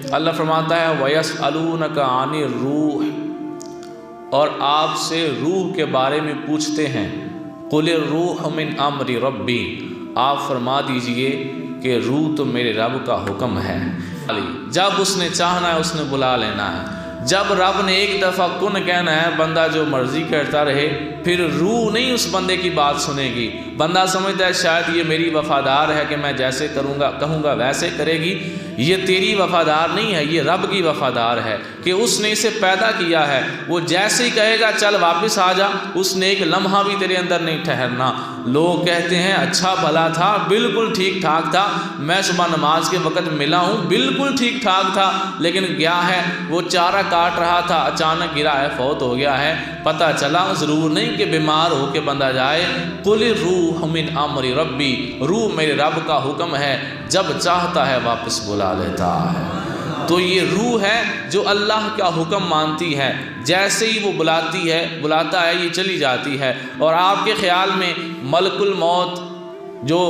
اللہ فرماتا ہے وَيَسْأَلُونَكَ عَنِ الرُّوحِ، اور آپ سے روح کے بارے میں پوچھتے ہیں، قُلِ الرُّوحُ مِنْ أَمْرِ رَبِّي، آپ فرما دیجئے کہ روح تو میرے رب کا حکم ہے۔ جب اس نے چاہنا ہے اس نے بلا لینا ہے، جب رب نے ایک دفعہ کن کہنا ہے بندہ جو مرضی کرتا رہے، پھر روح نہیں اس بندے کی بات سنے گی۔ بندہ سمجھتا ہے شاید یہ میری وفادار ہے کہ میں جیسے کہوں گا ویسے کرے گی، یہ تیری وفادار نہیں ہے، یہ رب کی وفادار ہے کہ اس نے اسے پیدا کیا ہے۔ وہ جیسے ہی کہے گا چل واپس آ جا، اس نے ایک لمحہ بھی تیرے اندر نہیں ٹھہرنا۔ لوگ کہتے ہیں اچھا بھلا تھا، بالکل ٹھیک ٹھاک تھا، میں صبح نماز کے وقت ملا ہوں، بالکل ٹھیک ٹھاک تھا، لیکن کیا ہے وہ چارہ کاٹ رہا تھا، اچانک گرا ہے، فوت ہو گیا ہے۔ پتہ چلا ضرور نہیں کہ بیمار ہو کے بندہ جائے۔ قُلِ الرُّوحُ مِنْ أَمْرِ رَبِّي، روح میرے رب کا حکم ہے، جب چاہتا ہے واپس بلا لیتا ہے۔ تو یہ روح ہے جو اللہ کا حکم مانتی ہے، جیسے ہی وہ بلاتا ہے یہ چلی جاتی ہے۔ اور آپ کے خیال میں ملک الموت جو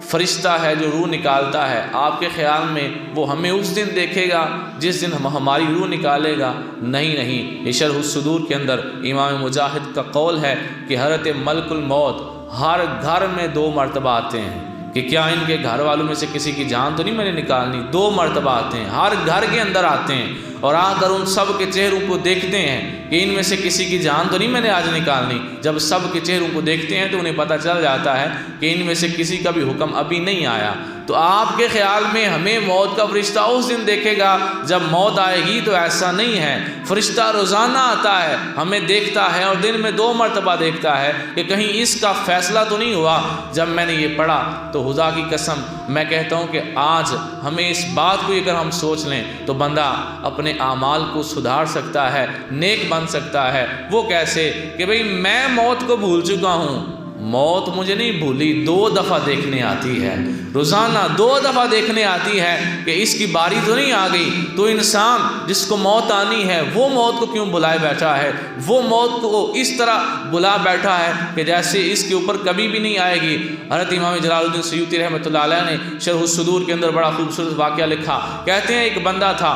فرشتہ ہے جو روح نکالتا ہے، آپ کے خیال میں وہ ہمیں اس دن دیکھے گا جس دن ہماری روح نکالے گا؟ نہیں، یہ شرح الصدور کے اندر امام مجاہد کا قول ہے کہ حضرت ملک الموت ہر گھر میں 2 مرتبہ آتے ہیں، کہ کیا ان کے گھر والوں میں سے کسی کی جان تو نہیں میں نے نکالنی؟ 2 مرتبہ آتے ہیں، ہر گھر کے اندر آتے ہیں، اور آ کر ان سب کے چہروں کو دیکھتے ہیں کہ ان میں سے کسی کی جان تو نہیں میں نے آج نکالنی۔ جب سب کے چہروں کو دیکھتے ہیں تو انہیں پتہ چل جاتا ہے کہ ان میں سے کسی کا بھی حکم ابھی نہیں آیا۔ تو آپ کے خیال میں ہمیں موت کا فرشتہ اس دن دیکھے گا جب موت آئے گی؟ تو ایسا نہیں ہے، فرشتہ روزانہ آتا ہے، ہمیں دیکھتا ہے، اور دن میں 2 مرتبہ دیکھتا ہے کہ کہیں اس کا فیصلہ تو نہیں ہوا۔ جب میں نے یہ پڑھا تو خدا کی قسم میں کہتا ہوں کہ آج ہمیں اس بات کو اگر ہم سوچ لیں تو بندہ اپنے اعمال کو سدھار سکتا ہے، نیک بن سکتا ہے۔ وہ کیسے؟ کہ بھئی میں موت کو بھول چکا ہوں، موت مجھے نہیں بھولی، 2 دفعہ دیکھنے آتی ہے، روزانہ 2 دفعہ دیکھنے آتی ہے کہ اس کی باری تو نہیں آ گئی۔ تو انسان جس کو موت آنی ہے وہ موت کو کیوں بلائے بیٹھا ہے؟ وہ موت کو اس طرح بلا بیٹھا ہے کہ جیسے اس کے اوپر کبھی بھی نہیں آئے گی۔ حضرت امام جلال الدین سیوطی رحمۃ اللہ علیہ نے شرح الصدور کے اندر بڑا خوبصورت واقعہ لکھا۔ کہتے ہیں ایک بندہ تھا،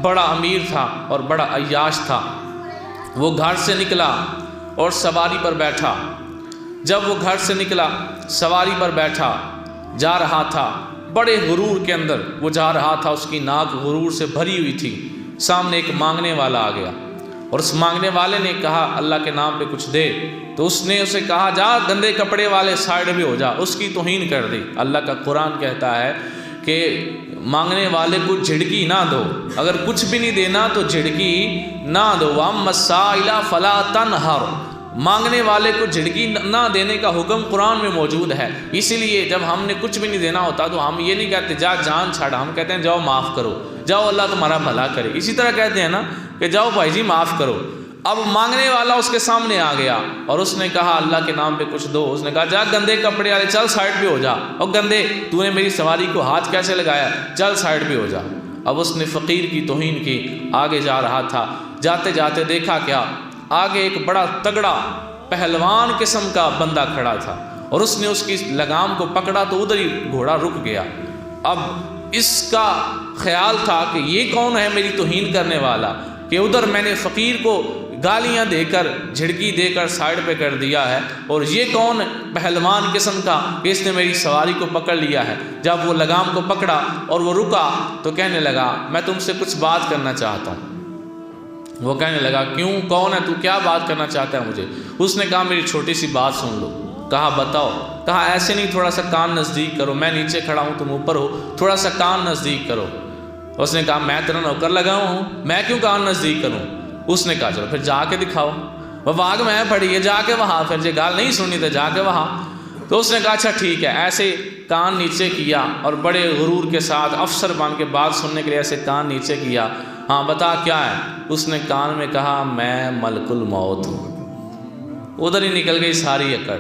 بڑا امیر تھا اور بڑا عیاش تھا۔ وہ گھر سے نکلا اور سواری پر بیٹھا۔ جب وہ گھر سے نکلا سواری پر بیٹھا، جا رہا تھا، بڑے غرور کے اندر وہ جا رہا تھا، اس کی ناک غرور سے بھری ہوئی تھی۔ سامنے ایک مانگنے والا آ گیا اور اس مانگنے والے نے کہا اللہ کے نام پہ کچھ دے، تو اس نے اسے کہا جا گندے کپڑے والے سائڈ میں ہو جا، اس کی توہین کر دی۔ اللہ کا قرآن کہتا ہے کہ مانگنے والے کو جھڑکی نہ دو، اگر کچھ بھی نہیں دینا تو جھڑکی نہ دو۔ وَأَمَّا السَّائِلَ فَلَا تَنْهَرْ، مانگنے والے کو جھڑکی نہ دینے کا حکم قرآن میں موجود ہے۔ اسی لیے جب ہم نے کچھ بھی نہیں دینا ہوتا تو ہم یہ نہیں کہتے جا جان چھاڑ، ہم کہتے ہیں جاؤ معاف کرو، جاؤ اللہ تمہارا بھلا کرے۔ اسی طرح کہتے ہیں نا کہ جاؤ بھائی جی معاف کرو۔ اب مانگنے والا اس کے سامنے آ گیا اور اس نے کہا اللہ کے نام پہ کچھ دو۔ اس نے کہا جا گندے کپڑے والے چل سائڈ پہ ہو جا، اور گندے تو نے میری سواری کو ہاتھ کیسے لگایا، چل سائڈ پہ ہو جا۔ اب اس نے فقیر کی توہین کی، آگے جا رہا تھا، جاتے جاتے دیکھا کیا، آگے ایک بڑا تگڑا پہلوان قسم کا بندہ کھڑا تھا اور اس نے اس کی لگام کو پکڑا تو ادھر ہی گھوڑا رک گیا۔ اب اس کا خیال تھا کہ یہ کون ہے میری توہین کرنے والا، کہ ادھر میں نے فقیر کو گالیاں دے کر جھڑکی دے کر سائڈ پہ کر دیا ہے، اور یہ کون پہلوان قسم کا کہ اس نے میری سواری کو پکڑ لیا ہے۔ جب وہ لگام کو پکڑا اور وہ رکا تو کہنے لگا میں تم سے کچھ بات کرنا چاہتا ہوں۔ وہ کہنے لگا کیوں، کون ہے تو، کیا بات کرنا چاہتا ہے مجھے؟ اس نے کہا میری چھوٹی سی بات سن لو۔ کہا بتاؤ۔ کہا ایسے نہیں، تھوڑا سا کان نزدیک کرو، میں نیچے کھڑا ہوں تم اوپر ہو، تھوڑا سا کان نزدیک کرو۔ اس نے کہا میں تیرا نوکر لگا ہوں، میں کیوں کان نزدیک کروں؟ اس نے کہا چلو پھر جا کے دکھاؤ۔ وہ واگ میں پڑھی ہے، جا کے وہاں، پھر یہ گال نہیں سننی تو جا کے وہاں۔ تو اس نے کہا اچھا ٹھیک ہے، ایسے کان نیچے کیا اور بڑے غرور کے ساتھ افسر بن کے بات سننے کے لیے ایسے کان نیچے کیا۔ ہاں بتا کیا ہے؟ اس نے کان میں کہا میں ملک الموت ہوں۔ ادھر ہی نکل گئی ساری اکڑ۔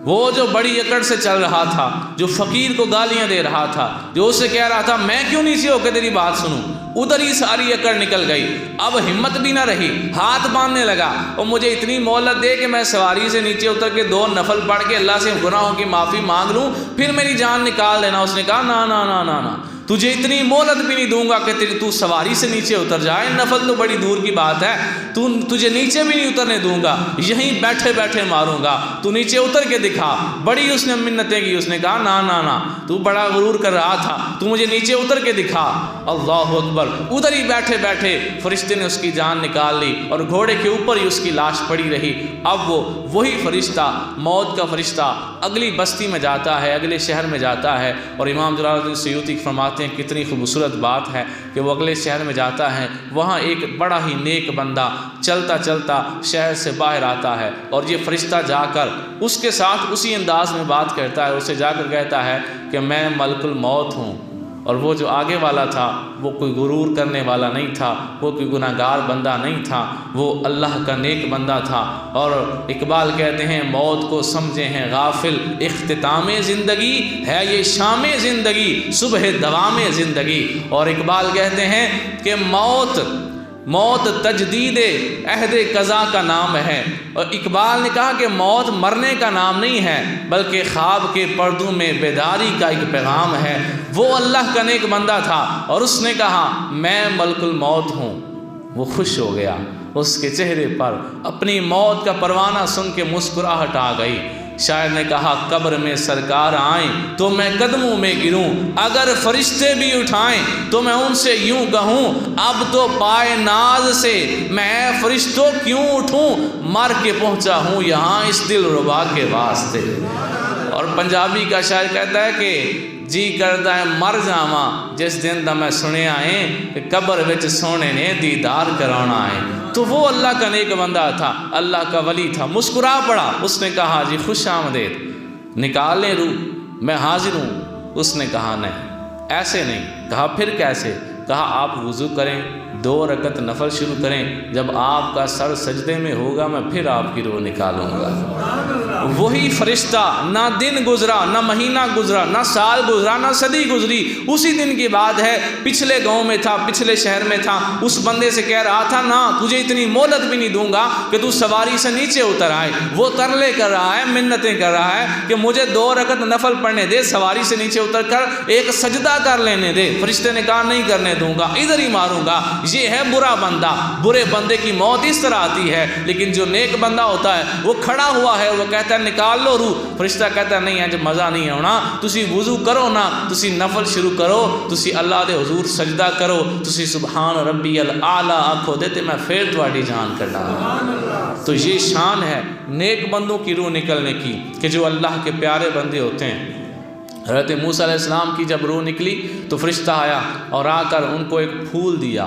وہ جو بڑی اکڑ سے چل رہا تھا، جو فقیر کو گالیاں دے رہا تھا، جو اسے کہہ رہا تھا میں کیوں نیچے ہو کے تیری بات سنوں، ادھر ہی ساری اکڑ نکل گئی۔ اب ہمت بھی نہ رہی، ہاتھ باندھنے لگا اور مجھے اتنی مہلت دے کہ میں سواری سے نیچے اتر کے 2 نفل پڑھ کے اللہ سے گناہوں کی معافی مانگ لوں، پھر میری جان نکال دینا۔ اس نے کہا نا نا نا نا نا، تجھے اتنی مہلت بھی نہیں دوں گا کہ تو سواری سے نیچے اتر جائے، نفل تو بڑی دور کی بات ہے، تجھے نیچے بھی نہیں اترنے دوں گا، یہیں بیٹھے بیٹھے ماروں گا، تو نیچے اتر کے دکھا۔ بڑی اس نے منتیں کی، اس نے کہا نا نا نا، تو بڑا غرور کر رہا تھا، تو مجھے نیچے اتر کے دکھا۔ اللہ اکبر، ادھر ہی بیٹھے بیٹھے فرشتے نے اس کی جان نکال لی اور گھوڑے کے اوپر ہی اس کی لاش پڑی رہی۔ اب وہی فرشتہ، موت کا فرشتہ اگلی بستی میں جاتا ہے، اگلے شہر میں جاتا ہے، اور امام جلال الدین سیوطی فرماتے ہیں کتنی خوبصورت بات ہے کہ وہ اگلے شہر میں جاتا ہے، وہاں ایک بڑا ہی نیک بندہ چلتا چلتا شہر سے باہر آتا ہے، اور یہ فرشتہ جا کر اس کے ساتھ اسی انداز میں بات کرتا ہے، اسے جا کر کہتا ہے کہ میں ملک الموت ہوں۔ اور وہ جو آگے والا تھا وہ کوئی غرور کرنے والا نہیں تھا، وہ کوئی گناہگار بندہ نہیں تھا، وہ اللہ کا نیک بندہ تھا۔ اور اقبال کہتے ہیں موت کو سمجھے ہیں غافل، اختتام زندگی ہے یہ شام زندگی، صبح دوام زندگی۔ اور اقبال کہتے ہیں کہ موت تجدید عہد قضا کا نام ہے، اور اقبال نے کہا کہ موت مرنے کا نام نہیں ہے بلکہ خواب کے پردوں میں بیداری کا ایک پیغام ہے۔ وہ اللہ کا نیک بندہ تھا اور اس نے کہا میں ملک الموت ہوں۔ وہ خوش ہو گیا، اس کے چہرے پر اپنی موت کا پروانہ سن کے مسکراہٹ آ گئی۔ شاعر نے کہا قبر میں سرکار آئیں تو میں قدموں میں گروں، اگر فرشتے بھی اٹھائیں تو میں ان سے یوں کہوں اب تو پائے ناز سے میں فرشتوں کیوں اٹھوں، مر کے پہنچا ہوں یہاں اس دل ربا کے واسطے۔ اور پنجابی کا شاعر کہتا ہے کہ جی کرتا ہے مر جاواں جس دن دا میں سنیا ہے کہ قبر وچ سونے نے دیدار کرانا ہے۔ تو وہ اللہ کا نیک بندہ تھا، اللہ کا ولی تھا، مسکرا پڑا۔ اس نے کہا جی خوش آمدید، نکالیں روح، میں حاضر ہوں۔ اس نے کہا نہیں، ایسے نہیں۔ کہا پھر کیسے؟ کہا آپ وضو کریں، 2 رکعت نفل شروع کریں، جب آپ کا سر سجدے میں ہوگا میں پھر آپ کی روح نکالوں گا۔ وہی فرشتہ، نہ دن گزرا، نہ مہینہ گزرا، نہ سال گزرا، نہ صدی گزری، اسی دن کی بات ہے، پچھلے گاؤں میں تھا، پچھلے شہر میں تھا، اس بندے سے کہہ رہا تھا نہ تجھے اتنی مہلت بھی نہیں دوں گا کہ تو سواری سے نیچے اتر آئے۔ وہ ترلے کر رہا ہے، منتیں کر رہا ہے کہ مجھے 2 رکعت نفل پڑھنے دے، سواری سے نیچے اتر کر ایک سجدہ کر لینے دے۔ فرشتے نے کہا نہیں کرنے دوں گا، ادھر ہی ماروں گا۔ یہ ہے برا بندہ، برے بندے کی موت اس طرح آتی ہے، لیکن جو نیک بندہ ہوتا ہے وہ کھڑا ہوا ہے، وہ کہتا ہے نکال لو روح۔ فرشتہ کہتا ہے نہیں اج مزہ نہیں آنا، تسی وضو کرو نا، تسی نفل شروع کرو، تسی اللہ دے حضور سجدہ کرو، تسی سبحان ربی الاعلی آکھو دے تے میں پھر تواڈی جان کڈاں۔ تو یہ شان ہے نیک بندوں کی روح نکلنے کی کہ جو اللہ کے پیارے بندے ہوتے ہیں۔ حضرت موسیٰ علیہ السلام کی جب روح نکلی تو فرشتہ آیا اور آ کر ان کو ایک پھول دیا،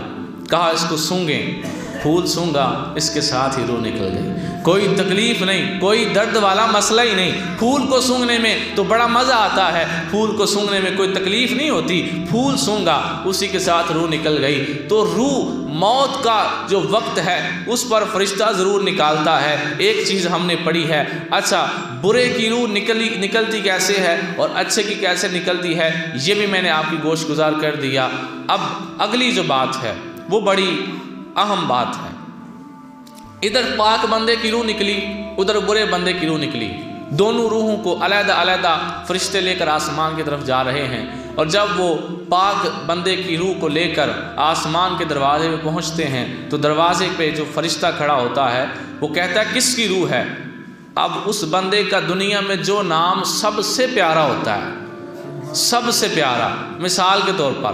کہا اس کو سونگیں۔ پھول سونگا، اس کے ساتھ ہی روح نکل گئی۔ کوئی تکلیف نہیں، کوئی درد والا مسئلہ ہی نہیں۔ پھول کو سونگنے میں تو بڑا مزہ آتا ہے، پھول کو سونگنے میں کوئی تکلیف نہیں ہوتی۔ پھول سونگا، اسی کے ساتھ روح نکل گئی۔ تو روح موت کا جو وقت ہے اس پر فرشتہ ضرور نکالتا ہے۔ ایک چیز ہم نے پڑھی ہے، اچھا برے کی روح نکلتی کیسے ہے اور اچھے کی کیسے نکلتی ہے، یہ بھی میں نے آپ کی گوش گزار کر دیا۔ اب اگلی جو بات ہے وہ بڑی اہم بات ہے۔ ادھر پاک بندے کی روح نکلی، ادھر برے بندے کی روح نکلی، دونوں روحوں کو علیحدہ علیحدہ فرشتے لے کر آسمان کی طرف جا رہے ہیں۔ اور جب وہ پاک بندے کی روح کو لے کر آسمان کے دروازے پہ پہنچتے ہیں تو دروازے پہ جو فرشتہ کھڑا ہوتا ہے وہ کہتا ہے کس کی روح ہے؟ اب اس بندے کا دنیا میں جو نام سب سے پیارا ہوتا ہے، سب سے پیارا، مثال کے طور پر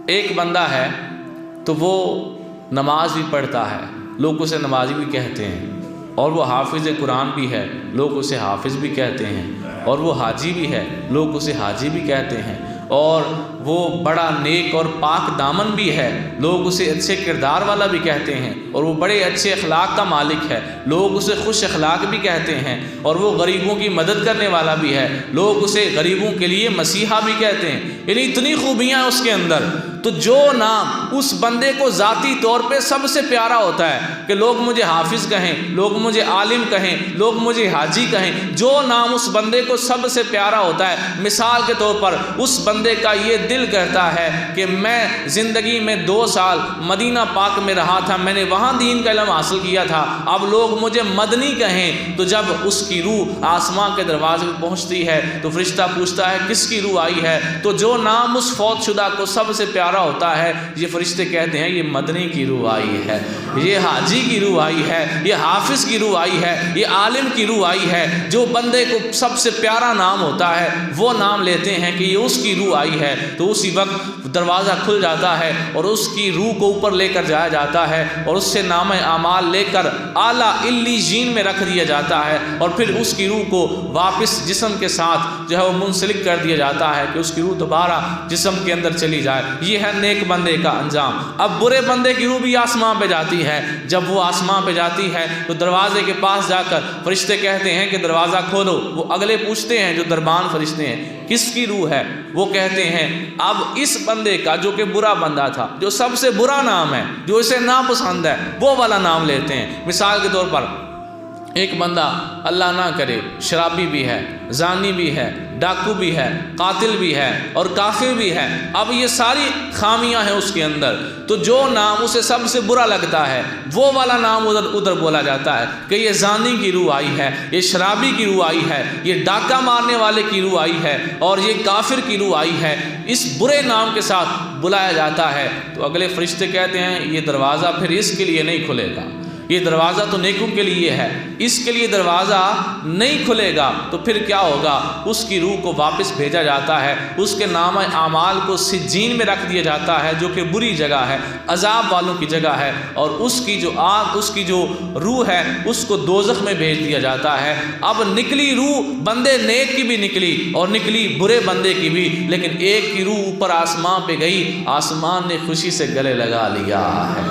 ایک بندہ ہے تو وہ نماز بھی پڑھتا ہے، لوگ اسے نمازی بھی کہتے ہیں، اور وہ حافظ قرآن بھی ہے، لوگ اسے حافظ بھی کہتے ہیں، اور وہ حاجی بھی ہے، لوگ اسے حاجی بھی کہتے ہیں، اور وہ بڑا نیک اور پاک دامن بھی ہے، لوگ اسے اچھے کردار والا بھی کہتے ہیں، اور وہ بڑے اچھے اخلاق کا مالک ہے، لوگ اسے خوش اخلاق بھی کہتے ہیں، اور وہ غریبوں کی مدد کرنے والا بھی ہے، لوگ اسے غریبوں کے لیے مسیحا بھی کہتے ہیں۔ یعنی اتنی خوبیاں اس کے اندر۔ تو جو نام اس بندے کو ذاتی طور پہ سب سے پیارا ہوتا ہے کہ لوگ مجھے حافظ کہیں، لوگ مجھے عالم کہیں، لوگ مجھے حاجی کہیں، جو نام اس بندے کو سب سے پیارا ہوتا ہے، مثال کے طور پر اس بندے کا یہ دل کرتا ہے کہ میں زندگی میں 2 سال مدینہ پاک میں رہا تھا، میں نے وہاں دین کا علم حاصل کیا تھا، اب لوگ مجھے مدنی کہیں۔ تو جب اس کی روح آسمان کے دروازے پہ پہنچتی ہے تو فرشتہ پوچھتا ہے کس کی روح آئی ہے؟ تو جو نام اس فوت شدہ کو سب سے پیارا ہوتا ہے، یہ فرشتے کہتے ہیں یہ مدنی کی روح آئی ہے، یہ حاجی کی روح آئی ہے، یہ حافظ کی روح آئی ہے، یہ عالم کی روح آئی ہے۔ جو بندے کو سب سے پیارا نام ہوتا ہے وہ نام لیتے ہیں کہ یہ اس کی روح آئی ہے، تو اسی وقت دروازہ کھل جاتا ہے اور اس کی روح کو اوپر لے کر جایا جاتا ہے اور اس سے نامہ اعمال لے کر اعلیٰ علیین میں رکھ دیا جاتا ہے، اور پھر اس کی روح کو واپس جسم کے ساتھ جو ہے وہ منسلک کر دیا جاتا ہے کہ اس کی روح دوبارہ جسم کے اندر چلی جائے۔ یہ ہے نیک بندے کا انجام۔ اب برے بندے کی روح بھی آسمان پہ جاتی ہے، جب وہ آسمان پہ جاتی ہے تو دروازے کے پاس جا کر فرشتے کہتے ہیں کہ دروازہ کھولو۔ وہ اگلے پوچھتے ہیں جو دربان فرشتے ہیں کس کی روح ہے؟ وہ کہتے ہیں اب اس بندے کا جو کہ برا بندہ تھا، جو سب سے برا نام ہے، جو اسے ناپسند ہے، وہ والا نام لیتے ہیں۔ مثال کے طور پر ایک بندہ اللہ نہ کرے شرابی بھی ہے، زانی بھی ہے، ڈاکو بھی ہے، قاتل بھی ہے اور کافر بھی ہے، اب یہ ساری خامیاں ہیں اس کے اندر، تو جو نام اسے سب سے برا لگتا ہے وہ والا نام ادھر بولا جاتا ہے کہ یہ زانی کی روح آئی ہے، یہ شرابی کی روح آئی ہے، یہ ڈاکہ مارنے والے کی روح آئی ہے اور یہ کافر کی روح آئی ہے، اس برے نام کے ساتھ بلایا جاتا ہے۔ تو اگلے فرشتے کہتے ہیں یہ دروازہ پھر اس کے لیے نہیں کھلے گا، یہ دروازہ تو نیکوں کے لیے ہے، اس کے لیے دروازہ نہیں کھلے گا۔ تو پھر کیا ہوگا؟ اس کی روح کو واپس بھیجا جاتا ہے، اس کے نامہ اعمال کو سجین میں رکھ دیا جاتا ہے جو کہ بری جگہ ہے، عذاب والوں کی جگہ ہے، اور اس کی جو آگ، اس کی جو روح ہے اس کو دوزخ میں بھیج دیا جاتا ہے۔ اب نکلی روح بندے نیک کی بھی نکلی اور نکلی برے بندے کی بھی، لیکن ایک کی روح اوپر آسمان پہ گئی، آسمان نے خوشی سے گلے لگا لیا ہے۔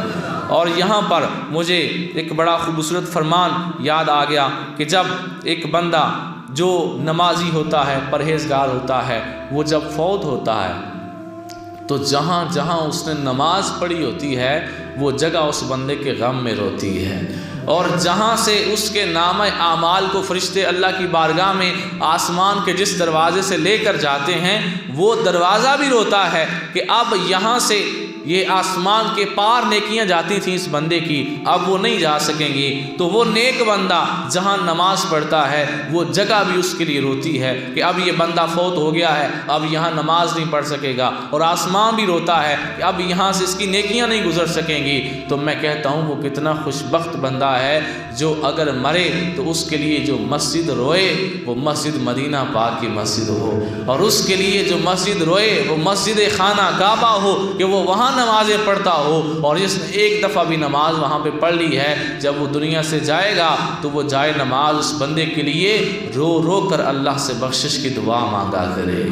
اور یہاں پر مجھے ایک بڑا خوبصورت فرمان یاد آ گیا کہ جب ایک بندہ جو نمازی ہوتا ہے، پرہیزگار ہوتا ہے، وہ جب فوت ہوتا ہے تو جہاں جہاں اس نے نماز پڑھی ہوتی ہے وہ جگہ اس بندے کے غم میں روتی ہے، اور جہاں سے اس کے نامہ اعمال کو فرشتے اللہ کی بارگاہ میں آسمان کے جس دروازے سے لے کر جاتے ہیں وہ دروازہ بھی روتا ہے کہ اب یہاں سے یہ آسمان کے پار نیکیاں جاتی تھیں اس بندے کی، اب وہ نہیں جا سکیں گی۔ تو وہ نیک بندہ جہاں نماز پڑھتا ہے وہ جگہ بھی اس کے لیے روتی ہے کہ اب یہ بندہ فوت ہو گیا ہے، اب یہاں نماز نہیں پڑھ سکے گا، اور آسمان بھی روتا ہے کہ اب یہاں سے اس کی نیکیاں نہیں گزر سکیں گی۔ تو میں کہتا ہوں وہ کتنا خوش بخت بندہ ہے جو اگر مرے تو اس کے لیے جو مسجد روئے وہ مسجد مدینہ پاک کی مسجد ہو، اور اس کے لیے جو مسجد روئے وہ مسجد خانہ کعبہ ہو کہ وہ وہاں نمازیں پڑھتا ہو، اور جس نے ایک دفعہ بھی نماز وہاں پہ پڑھ لی ہے جب وہ دنیا سے جائے گا تو وہ جائے نماز اس بندے کے لیے رو رو کر اللہ سے بخشش کی دعا مانگا کرے۔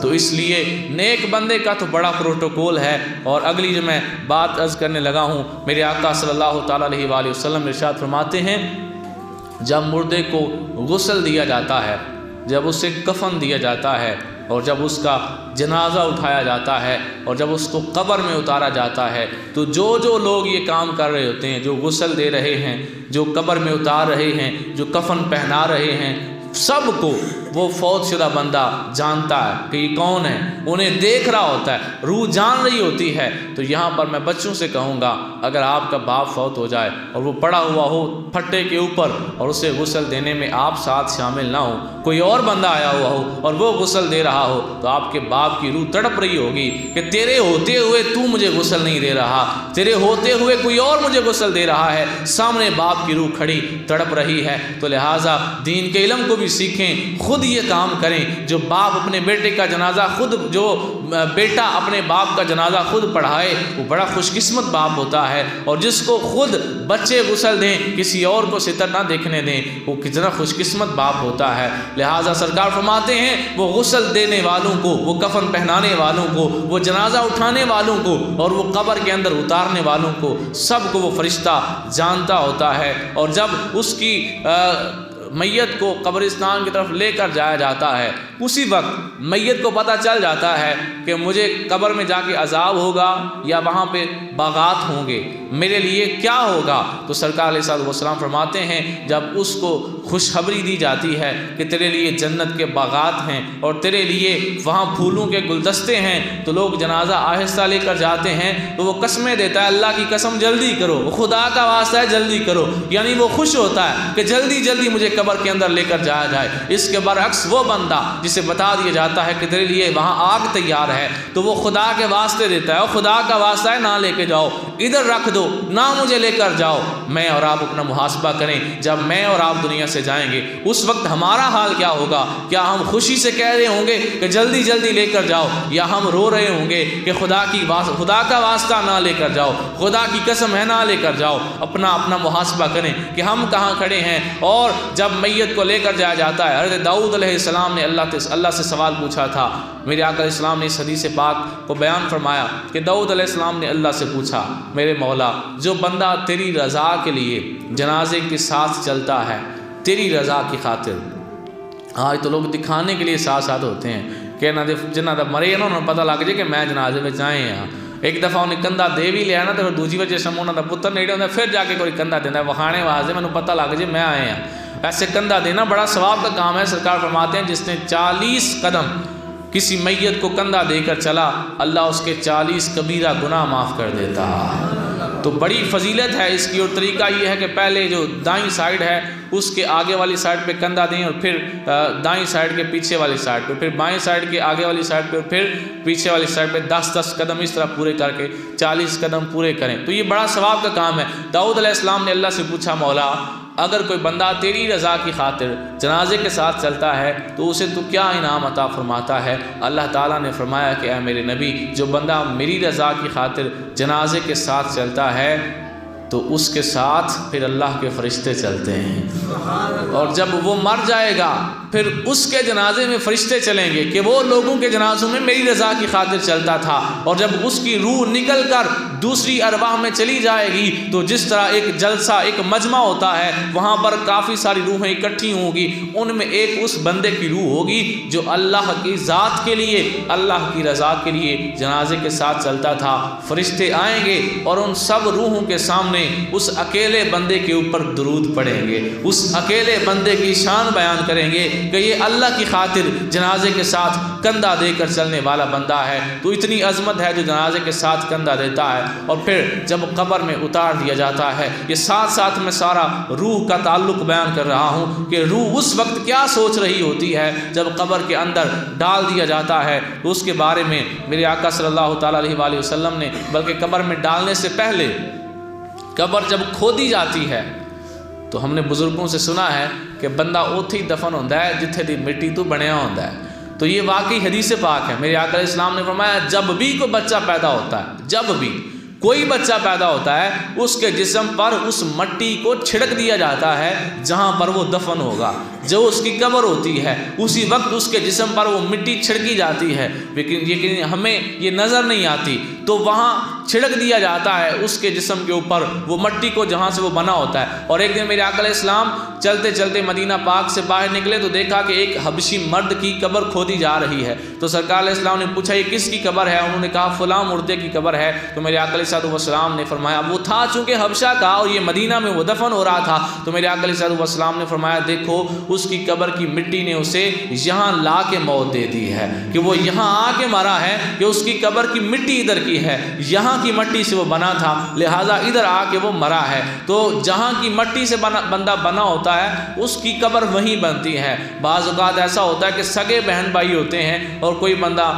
تو اس لیے نیک بندے کا تو بڑا پروٹوکول ہے۔ اور اگلی جو میں بات عرض کرنے لگا ہوں، میرے آقا صلی اللہ تعالیٰ علیہ وآلہ وسلم ارشاد فرماتے ہیں جب مردے کو غسل دیا جاتا ہے، جب اسے کفن دیا جاتا ہے، اور جب اس کا جنازہ اٹھایا جاتا ہے، اور جب اس کو قبر میں اتارا جاتا ہے، تو جو لوگ یہ کام کر رہے ہوتے ہیں، جو غسل دے رہے ہیں، جو قبر میں اتار رہے ہیں، جو کفن پہنا رہے ہیں، سب کو وہ فوت شدہ بندہ جانتا ہے کہ یہ کون ہے، انہیں دیکھ رہا ہوتا ہے، روح جان رہی ہوتی ہے۔ تو یہاں پر میں بچوں سے کہوں گا اگر آپ کا باپ فوت ہو جائے اور وہ پڑا ہوا ہو پھٹے کے اوپر اور اسے غسل دینے میں آپ ساتھ شامل نہ ہو، کوئی اور بندہ آیا ہوا ہو اور وہ غسل دے رہا ہو، تو آپ کے باپ کی روح تڑپ رہی ہوگی کہ تیرے ہوتے ہوئے تو مجھے غسل نہیں دے رہا، تیرے ہوتے ہوئے کوئی اور مجھے غسل دے رہا ہے، سامنے باپ کی روح کھڑی تڑپ رہی ہے۔ تو لہٰذا دین کے علم کو بھی سیکھیں، خود یہ کام کریں۔ جو باپ اپنے بیٹے کا جنازہ خود، جو بیٹا اپنے باپ کا جنازہ خود پڑھائے وہ بڑا خوش قسمت باپ ہوتا ہے، اور جس کو خود بچے غسل دیں، کسی اور کو ستر نہ دیکھنے دیں، وہ کتنا خوش قسمت باپ ہوتا ہے۔ لہٰذا سرکار فرماتے ہیں وہ غسل دینے والوں کو، وہ کفن پہنانے والوں کو، وہ جنازہ اٹھانے والوں کو، اور وہ قبر کے اندر اتارنے والوں کو، سب کو وہ فرشتہ جانتا ہوتا ہے۔ اور جب اس کی میت کو قبرستان کی طرف لے کر جایا جاتا ہے، اسی وقت میت کو پتہ چل جاتا ہے کہ مجھے قبر میں جا کے عذاب ہوگا یا وہاں پہ باغات ہوں گے، میرے لیے کیا ہوگا۔ تو سرکار علیہ الصلوۃ والسلام فرماتے ہیں جب اس کو خوشخبری دی جاتی ہے کہ تیرے لیے جنت کے باغات ہیں اور تیرے لیے وہاں پھولوں کے گلدستے ہیں، تو لوگ جنازہ آہستہ لے کر جاتے ہیں تو وہ قسمیں دیتا ہے، اللہ کی قسم جلدی کرو، وہ خدا کا واسطہ ہے جلدی کرو، یعنی وہ خوش ہوتا ہے کہ جلدی جلدی مجھے قبر کے اندر لے کر جایا جائے۔ اس کے برعکس وہ بندہ جسے بتا دیا جاتا ہے کہ تیرے لیے وہاں آگ تیار ہے، تو وہ خدا کے واسطے دیتا ہے، اور خدا کا واسطہ ہے نہ لے کے جاؤ، ادھر رکھ دو، نہ مجھے لے کر جاؤ۔ میں اور آپ اپنا محاسبہ کریں، جب میں اور آپ دنیا سے جائیں گے اس وقت ہمارا حال کیا ہوگا؟ کیا ہم خوشی سے کہہ رہے ہوں گے کہ جلدی جلدی لے کر جاؤ، یا ہم رو رہے ہوں گے کہ خدا کا واسطہ نہ لے کر جاؤ، خدا کی قسم ہے نہ لے کر جاؤ؟ اپنا محاسبہ کریں کہ ہم کہاں کھڑے ہیں۔ اور جب میت کو لے کر جایا جاتا ہے، حضرت داؤد علیہ السلام نے اللہ سے سوال پوچھا تھا، میرے آقا علیہ السلام نے اس حدیث پاک کو بیان فرمایا کہ داؤد علیہ السلام نے اللہ سے پوچھا، میرے مولا، جو بندہ تیری رضا کے لیے جنازے کے ساتھ چلتا ہے، تیری رضا کی خاطر، آج تو لوگ دکھانے کے لیے ساتھ ساتھ ہوتے ہیں کہ جنہ دا مرے نا انہوں نے پتہ لگ جائے کہ میں جنازے میں آئے ہیں۔ ایک دفعہ انہیں کندھا دے بھی لیا نا تو دوسری وجہ سے انہوں نے پتر نہیں ہوتا، پھر جا کے کوئی کندھا دینا ہے وکھانے واسطے میں پتہ لگ جائے میں آئے ہیں۔ ایسے کندھا دینا بڑا ثواب کا کام ہے۔ سرکار فرماتے ہیں جس نے 40 قدم کسی میت کو کندھا دے کر چلا، اللہ اس کے 40 کبیرہ گناہ معاف کر دیتا۔ تو بڑی فضیلت ہے اس کی، اور طریقہ یہ ہے کہ پہلے جو دائیں سائڈ ہے اس کے آگے والی سائڈ پہ کندھا دیں، اور پھر دائیں سائڈ کے پیچھے والی سائڈ پہ، پھر بائیں سائڈ کے آگے والی سائڈ پہ، اور پھر پیچھے والی سائڈ پہ 10 قدم اس طرح پورے کر کے 40 قدم پورے کریں، تو یہ بڑا ثواب کا کام ہے۔ داؤد علیہ السلام نے اللہ سے پوچھا، مولا اگر کوئی بندہ تیری رضا کی خاطر جنازے کے ساتھ چلتا ہے تو اسے تو کیا انعام عطا فرماتا ہے؟ اللہ تعالیٰ نے فرمایا کہ اے میرے نبی، جو بندہ میری رضا کی خاطر جنازے کے ساتھ چلتا ہے تو اس کے ساتھ پھر اللہ کے فرشتے چلتے ہیں، اور جب وہ مر جائے گا پھر اس کے جنازے میں فرشتے چلیں گے کہ وہ لوگوں کے جنازوں میں میری رضا کی خاطر چلتا تھا، اور جب اس کی روح نکل کر دوسری ارواح میں چلی جائے گی تو جس طرح ایک جلسہ، ایک مجمع ہوتا ہے، وہاں پر کافی ساری روحیں اکٹھی ہوں گی، ان میں ایک اس بندے کی روح ہوگی جو اللہ کی ذات کے لیے، اللہ کی رضا کے لیے جنازے کے ساتھ چلتا تھا۔ فرشتے آئیں گے اور ان سب روحوں کے سامنے اس اکیلے بندے کے اوپر درود پڑھیں گے، اس اکیلے بندے کی شان بیان کریں گے کہ یہ اللہ کی خاطر جنازے کے ساتھ کندھا دے کر چلنے والا بندہ ہے۔ تو اتنی عظمت ہے جو جنازے کے ساتھ کندھا دیتا ہے۔ اور پھر جب قبر میں اتار دیا جاتا ہے، یہ ساتھ ساتھ میں سارا روح کا تعلق بیان کر رہا ہوں کہ روح اس وقت کیا سوچ رہی ہوتی ہے جب قبر کے اندر ڈال دیا جاتا ہے، تو اس کے بارے میں میرے آقا صلی اللہ تعالیٰ علیہ وآلہ وسلم نے، بلکہ قبر میں ڈالنے سے پہلے قبر جب کھودی جاتی ہے تو ہم نے بزرگوں سے سنا ہے کہ بندہ اوتھی دفن ہوتا ہے جتھے دی مٹی تو بنیا ہوتا ہے۔ تو یہ واقعی حدیث پاک ہے۔ میرے آقا علیہ السلام نے فرمایا جب بھی کوئی بچہ پیدا ہوتا ہے، جب بھی کوئی بچہ پیدا ہوتا ہے، اس کے جسم پر اس مٹی کو چھڑک دیا جاتا ہے جہاں پر وہ دفن ہوگا، جو اس کی قبر ہوتی ہے اسی وقت اس کے جسم پر وہ مٹی چھڑکی جاتی ہے، لیکن ہمیں یہ نظر نہیں آتی، تو وہاں چھڑک دیا جاتا ہے اس کے جسم کے اوپر وہ مٹی کو جہاں سے وہ بنا ہوتا ہے۔ اور ایک دن میرے آقا علیہ السلام چلتے چلتے مدینہ پاک سے باہر نکلے تو دیکھا کہ ایک حبشی مرد کی قبر کھودی جا رہی ہے۔ تو سرکار علیہ السلام نے پوچھا یہ کس کی قبر ہے؟ انہوں نے کہا فلاں مردے کی قبر ہے۔ تو میرے آقا علیہ السلام نے فرمایا وہ تھا چونکہ حبشہ کا اور یہ مدینہ میں وہ دفن ہو رہا تھا، تو میرے آقا علیہ السلام نے فرمایا دیکھو اس کی قبر کی مٹی نے اسے یہاں لا کے موت دے دی ہے، کہ وہ یہاں آ کے مرا ہے، کہ اس کی قبر کی مٹی ادھر کی ہے، یہاں کی مٹی سے وہ بنا تھا، لہٰذا ادھر آ کے وہ مرا ہے۔ تو جہاں کی مٹی سے بندہ بنا ہوتا ہے اس کی قبر وہیں بنتی ہے۔ بعض اوقات ایسا ہوتا ہے کہ سگے بہن بھائی ہوتے ہیں اور کوئی بندہ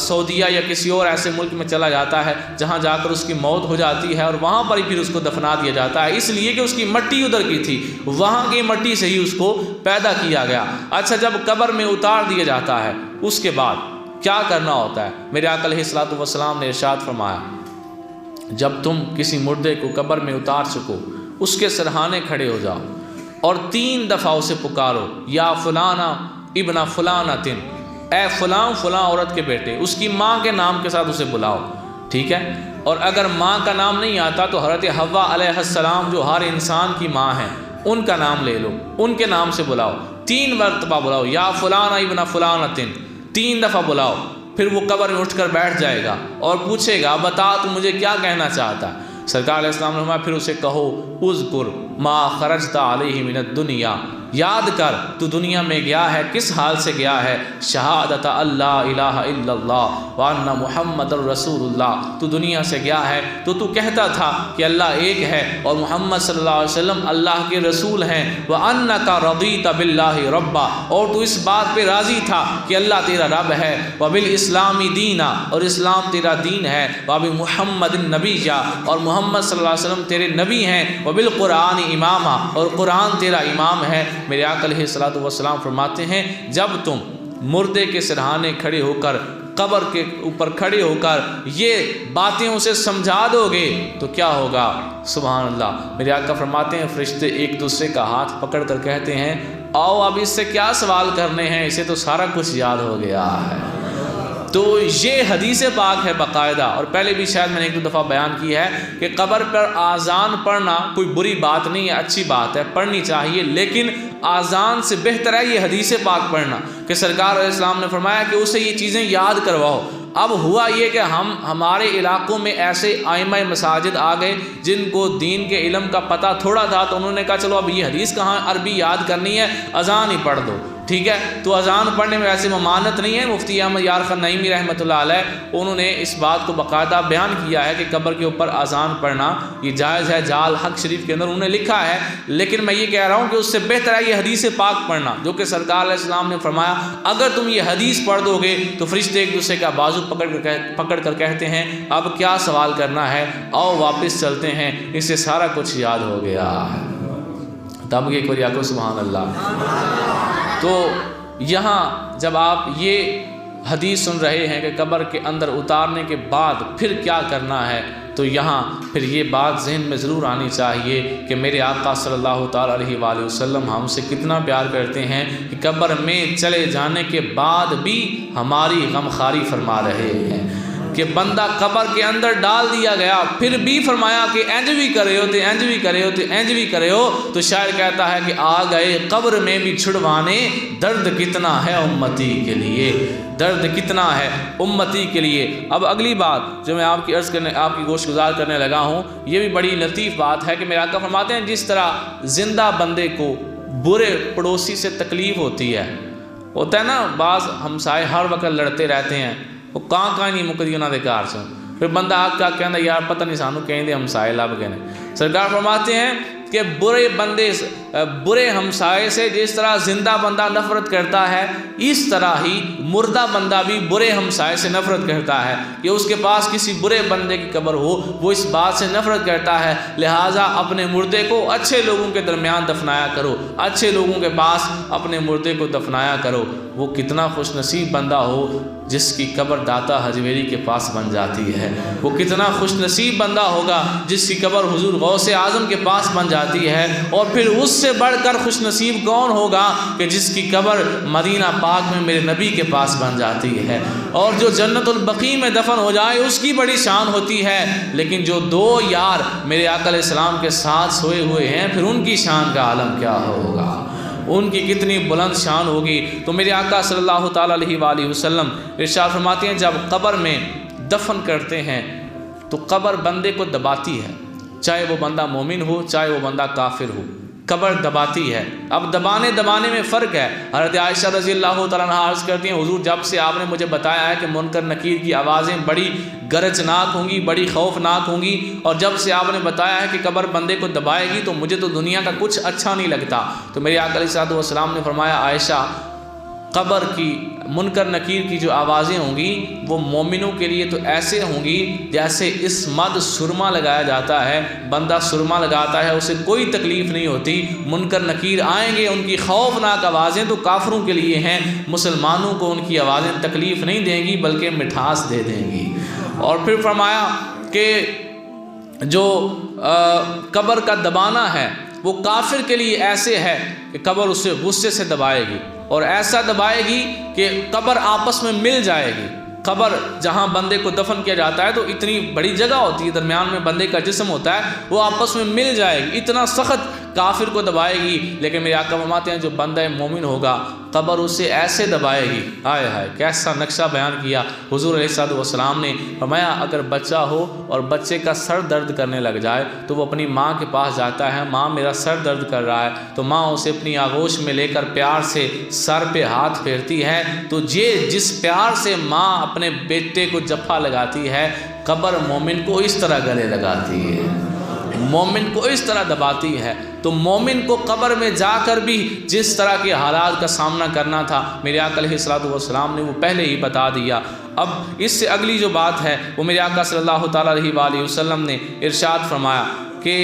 سعودیہ یا کسی اور ایسے ملک میں چلا جاتا ہے جہاں جا کر اس کی موت ہو جاتی ہے اور وہاں پر ہی پھر اس کو دفنا دیا جاتا ہے، اس لیے کہ اس کی مٹی ادھر کی تھی، وہاں کی مٹی سے ہی اس کو پیدا کیا گیا۔ اچھا جب قبر میں اتار دیا جاتا ہے اس کے بعد کیا کرنا ہوتا ہے؟ میرے آقا علیہ السلام نے ارشاد فرمایا جب تم کسی مردے کو قبر میں اتار چکو اس کے سرہانے کھڑے ہو جاؤ اور 3 دفعہ اسے پکارو، یا فلانا ابن فلانتن، اے فلاں فلاں عورت کے بیٹے، اس کی ماں کے نام کے ساتھ اسے بلاؤ، ٹھیک ہے؟ اور اگر ماں کا نام نہیں آتا تو حضرت حوا علیہ السلام جو ہر انسان کی ماں ہیں ان کا نام لے لو، ان کے نام سے بلاؤ، 3 مرتبہ بلاؤ، یا فلانا ابن فلانتن، 3 دفعہ بلاؤ، پھر وہ قبر میں اٹھ کر بیٹھ جائے گا اور پوچھے گا بتا تو مجھے کیا کہنا چاہتا ہے؟ سرکار علیہ السلام نے فرمایا پھر اسے کہو اذکر ما خرجت علیہ من الدنیا، یاد کر تو دنیا میں گیا ہے کس حال سے گیا ہے، شہادت اللہ الہ الا اللہ وان محمد الرسول اللہ، تو دنیا سے گیا ہے تو کہتا تھا کہ اللہ ایک ہے اور محمد صلی اللہ علیہ وسلم اللہ کے رسول ہیں، وانک رضیت باللہ ربا، اور تو اس بات پہ راضی تھا کہ اللہ تیرا رب ہے، وبالاسلام دینا، اور اسلام تیرا دین ہے، وبمحمد النبی، اور محمد صلی اللہ علیہ وسلم تیرے نبی ہیں، وبالقرآن امامہ، اور قرآن تیرا امام ہے۔ میرے آقا علیہ الصلوۃ والسلام فرماتے ہیں جب تم مردے کے سرہانے کھڑے ہو کر، قبر کے اوپر کھڑے ہو کر یہ باتیں اسے سمجھا دو گے تو کیا ہوگا؟ سبحان اللہ۔ میرے آقا فرماتے ہیں فرشتے ایک دوسرے کا ہاتھ پکڑ کر کہتے ہیں آؤ اب اس سے کیا سوال کرنے ہیں، اسے تو سارا کچھ یاد ہو گیا ہے۔ تو یہ حدیث پاک ہے باقاعدہ، اور پہلے بھی شاید میں نے ایک دو دفعہ بیان کی ہے کہ قبر پر آذان پڑھنا کوئی بری بات نہیں ہے، اچھی بات ہے، پڑھنی چاہیے، لیکن آذان سے بہتر ہے یہ حدیث پاک پڑھنا کہ سرکار علیہ السلام نے فرمایا کہ اسے یہ چیزیں یاد کرواؤ۔ اب ہوا یہ کہ ہمارے علاقوں میں ایسے ائمہ مساجد آ گئے جن کو دین کے علم کا پتہ تھوڑا تھا، تو انہوں نے کہا چلو اب یہ حدیث کہاں عربی یاد کرنی ہے، اذان ہی پڑھ دو، ٹھیک ہے۔ تو اذان پڑھنے میں ایسی ممانعت نہیں ہے۔ مفتی احمد یار خان نعیمی رحمۃ اللہ علیہ انہوں نے اس بات کو باقاعدہ بیان کیا ہے کہ قبر کے اوپر اذان پڑھنا یہ جائز ہے، جال حق شریف کے اندر انہوں نے لکھا ہے، لیکن میں یہ کہہ رہا ہوں کہ اس سے بہتر ہے یہ حدیث پاک پڑھنا جو کہ سرکار علیہ السلام نے فرمایا اگر تم یہ حدیث پڑھ دو گے تو فرشتے ایک دوسرے کا بازو پکڑ کر کہتے ہیں اب کیا سوال کرنا ہے، آؤ واپس چلتے ہیں، اس سے سارا کچھ یاد ہو گیا ہے۔ تب یہ کوئی کو سبحان اللہ۔ تو یہاں جب آپ یہ حدیث سن رہے ہیں کہ قبر کے اندر اتارنے کے بعد پھر کیا کرنا ہے، تو یہاں پھر یہ بات ذہن میں ضرور آنی چاہیے کہ میرے آقا صلی اللہ تعالیٰ علیہ وآلہ وسلم ہم سے کتنا پیار کرتے ہیں کہ قبر میں چلے جانے کے بعد بھی ہماری غمخواری فرما رہے ہیں کہ بندہ قبر کے اندر ڈال دیا گیا پھر بھی فرمایا کہ اینج بھی کرے ہو تے اینج بھی کرے ہو تے اینج بھی کرے ہو، تو شاعر کہتا ہے کہ آ گئے قبر میں بھی چھڑوانے، درد کتنا ہے امتی کے لیے، درد کتنا ہے امتی کے لیے۔ اب اگلی بات جو میں آپ کی گوش گزار کرنے لگا ہوں یہ بھی بڑی لطیف بات ہے کہ میرے آقا فرماتے ہیں جس طرح زندہ بندے کو برے پڑوسی سے تکلیف ہوتی ہے، ہوتا ہے نا بعض ہمسائے ہر وقت لڑتے رہتے ہیں، وہ کہاں نہیں مکدی انہوں نے گھر سے، پھر بندہ آ کے کہنا یار پتہ نہیں سانو کہیں دے ہمسائے لب گئے نے۔ سرکار فرماتے ہیں کہ برے ہمسائے سے جس طرح زندہ بندہ نفرت کرتا ہے اس طرح ہی مردہ بندہ بھی برے ہمسائے سے نفرت کرتا ہے کہ اس کے پاس کسی برے بندے کی قبر ہو، وہ اس بات سے نفرت کرتا ہے۔ لہٰذا اپنے مردے کو اچھے لوگوں کے درمیان دفنایا کرو، اچھے لوگوں کے پاس اپنے مردے کو دفنایا کرو۔ وہ کتنا خوش نصیب بندہ ہو جس کی قبر داتا حجویری کے پاس بن جاتی ہے، وہ کتنا خوش نصیب بندہ ہوگا جس کی قبر حضور غوث اعظم کے پاس بن جاتی ہے، اور پھر اس سے بڑھ کر خوش نصیب کون ہوگا کہ جس کی قبر مدینہ پاک میں میرے نبی کے پاس بن جاتی ہے، اور جو جنت البقیع میں دفن ہو جائے اس کی بڑی شان ہوتی ہے، لیکن جو دو یار میرے آقا علیہ السلام کے ساتھ سوئے ہوئے ہیں پھر ان کی شان کا عالم کیا ہوگا، ان کی کتنی بلند شان ہوگی۔ تو میرے آقا صلی اللہ تعالیٰ علیہ وآلہ وسلم ارشاد فرماتے ہیں جب قبر میں دفن کرتے ہیں تو قبر بندے کو دباتی ہے، چاہے وہ بندہ مومن ہو چاہے وہ بندہ کافر ہو، قبر دباتی ہے۔ اب دبانے میں فرق ہے۔ حضرت عائشہ رضی اللہ تعالیٰ عنہا عرض کرتی ہیں حضور جب سے آپ نے مجھے بتایا ہے کہ منکر نکیر کی آوازیں بڑی گرجناک ہوں گی، بڑی خوفناک ہوں گی، اور جب سے آپ نے بتایا ہے کہ قبر بندے کو دبائے گی تو مجھے تو دنیا کا کچھ اچھا نہیں لگتا۔ تو میرے آقا علیہ الصلوۃ والسلام نے فرمایا عائشہ قبر کی منکر نکیر کی جو آوازیں ہوں گی وہ مومنوں کے لیے تو ایسے ہوں گی جیسے اس مد سرما لگایا جاتا ہے، بندہ سرما لگاتا ہے اسے کوئی تکلیف نہیں ہوتی۔ منکر نکیر آئیں گے ان کی خوفناک آوازیں تو کافروں کے لیے ہیں، مسلمانوں کو ان کی آوازیں تکلیف نہیں دیں گی بلکہ مٹھاس دے دیں گی۔ اور پھر فرمایا کہ جو قبر کا دبانا ہے وہ کافر کے لیے ایسے ہے کہ قبر اسے غصے سے دبائے گی، اور ایسا دبائے گی کہ قبر آپس میں مل جائے گی۔ قبر جہاں بندے کو دفن کیا جاتا ہے تو اتنی بڑی جگہ ہوتی ہے، درمیان میں بندے کا جسم ہوتا ہے، وہ آپس میں مل جائے گی، اتنا سخت کافر کو دبائے گی، لیکن میرے آقا فرماتے ہیں جو بندہ مومن ہوگا قبر اسے ایسے دبائے گی۔ ہائے ہائے کیسا نقشہ بیان کیا حضور علیہ السلام نے۔ فرمایا اگر بچہ ہو اور بچے کا سر درد کرنے لگ جائے تو وہ اپنی ماں کے پاس جاتا ہے، ماں میرا سر درد کر رہا ہے، تو ماں اسے اپنی آغوش میں لے کر پیار سے سر پہ ہاتھ پھیرتی ہے، تو جس پیار سے ماں اپنے بیٹے کو جفا لگاتی ہے، قبر مومن کو اس طرح گلے لگاتی ہے، مومن کو اس طرح دباتی ہے۔ تو مومن کو قبر میں جا کر بھی جس طرح کے حالات کا سامنا کرنا تھا میرے آقا علیہ السلام نے وہ پہلے ہی بتا دیا۔ اب اس سے اگلی جو بات ہے وہ میرے آقا صلی اللہ تعالیٰ علیہ وآلہ وسلم نے ارشاد فرمایا کہ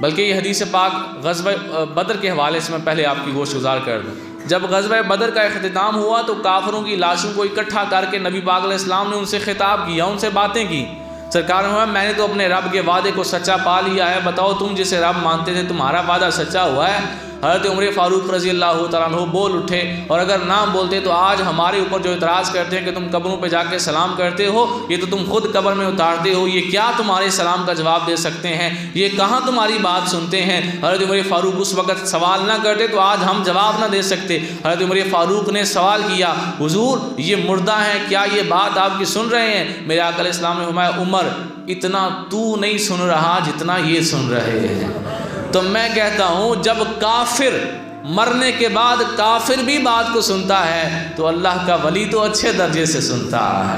بلکہ یہ حدیث پاک غزوہ بدر کے حوالے سے میں پہلے آپ کی گوش گزار کر دوں۔ جب غزوہ بدر کا اختتام ہوا تو کافروں کی لاشوں کو اکٹھا کر کے نبی پاک علیہ السلام نے ان سے خطاب کیا، ان سے باتیں کی۔ سرکار نے میں نے تو اپنے رب کے وعدے کو سچا پا لیا ہے، بتاؤ تم جسے رب مانتے تھے تمہارا وعدہ سچا ہوا ہے؟ حضرت عمر فاروق رضی اللہ تعالیٰ عنہ بول اٹھے، اور اگر نہ بولتے تو آج ہمارے اوپر جو اعتراض کرتے ہیں کہ تم قبروں پہ جا کے سلام کرتے ہو، یہ تو تم خود قبر میں اتارتے ہو، یہ کیا تمہارے سلام کا جواب دے سکتے ہیں؟ یہ کہاں تمہاری بات سنتے ہیں؟ حضرت عمر فاروق اس وقت سوال نہ کرتے تو آج ہم جواب نہ دے سکتے۔ حضرت عمر فاروق نے سوال کیا، حضور یہ مردہ ہیں، کیا یہ بات آپ کی سن رہے ہیں؟ میرے آقا علیہ السلام نے فرمایا عمر اتنا تو نہیں سن رہا جتنا یہ سن رہے ہیں۔ تو میں کہتا ہوں جب کافر مرنے کے بعد کافر بھی بات کو سنتا ہے تو اللہ کا ولی تو اچھے درجے سے سنتا ہے،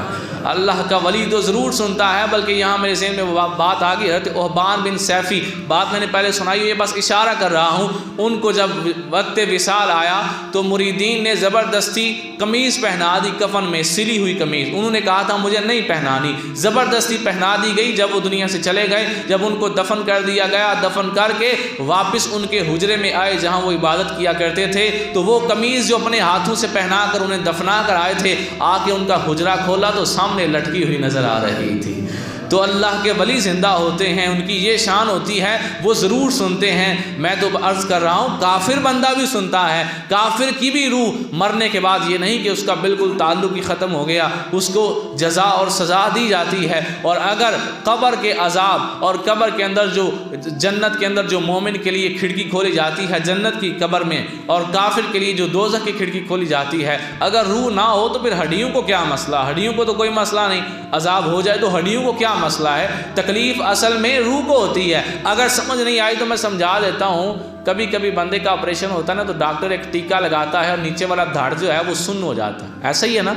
اللہ کا ولی تو ضرور سنتا ہے۔ بلکہ یہاں میرے ذہن میں بات آ گئی، حضرت احبان بن سیفی، بات میں نے پہلے سنائی، یہ بس اشارہ کر رہا ہوں۔ ان کو جب وقت وصال آیا تو مریدین نے زبردستی قمیض پہنا دی، کفن میں سلی ہوئی قمیض، انہوں نے کہا تھا مجھے نہیں پہنانی، زبردستی پہنا دی گئی۔ جب وہ دنیا سے چلے گئے، جب ان کو دفن کر دیا گیا، دفن کر کے واپس ان کے حجرے میں آئے جہاں وہ عبادت کیا کرتے تھے، تو وہ قمیض جو اپنے ہاتھوں سے پہنا کر انہیں دفنا کر آئے تھے، آ کے ان کا حجرہ کھولا تو سامنے لٹکی ہوئی نظر آ رہی تھی۔ تو اللہ کے ولی زندہ ہوتے ہیں، ان کی یہ شان ہوتی ہے، وہ ضرور سنتے ہیں۔ میں تو عرض کر رہا ہوں کافر بندہ بھی سنتا ہے، کافر کی بھی روح مرنے کے بعد یہ نہیں کہ اس کا بالکل تعلق ہی ختم ہو گیا، اس کو جزا اور سزا دی جاتی ہے۔ اور اگر قبر کے عذاب اور قبر کے اندر جو جنت کے اندر جو مومن کے لیے کھڑکی کھولی جاتی ہے جنت کی قبر میں، اور کافر کے لیے جو دوزخ کی کھڑکی کھولی جاتی ہے، اگر روح نہ ہو تو پھر ہڈیوں کو کیا مسئلہ؟ ہڈیوں کو تو کوئی مسئلہ نہیں، عذاب ہو جائے تو ہڈیوں کو کیا مسئلہ ہے؟ تکلیف اصل میں روح کو ہوتی ہے۔ اگر سمجھ نہیں آئی تو میں سمجھا دیتا ہوں۔ کبھی کبھی بندے کا آپریشن ہوتا ہے نا، تو ڈاکٹر ایک ٹیکا لگاتا ہے اور نیچے والا دھڑ جو ہے وہ سن ہو جاتا ہے، ایسا ہی ہے نا؟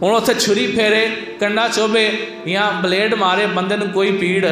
انہوں سے چھری پھیرے، کنڈا چوبے یا بلیڈ مارے، بندے نے کوئی پیڑ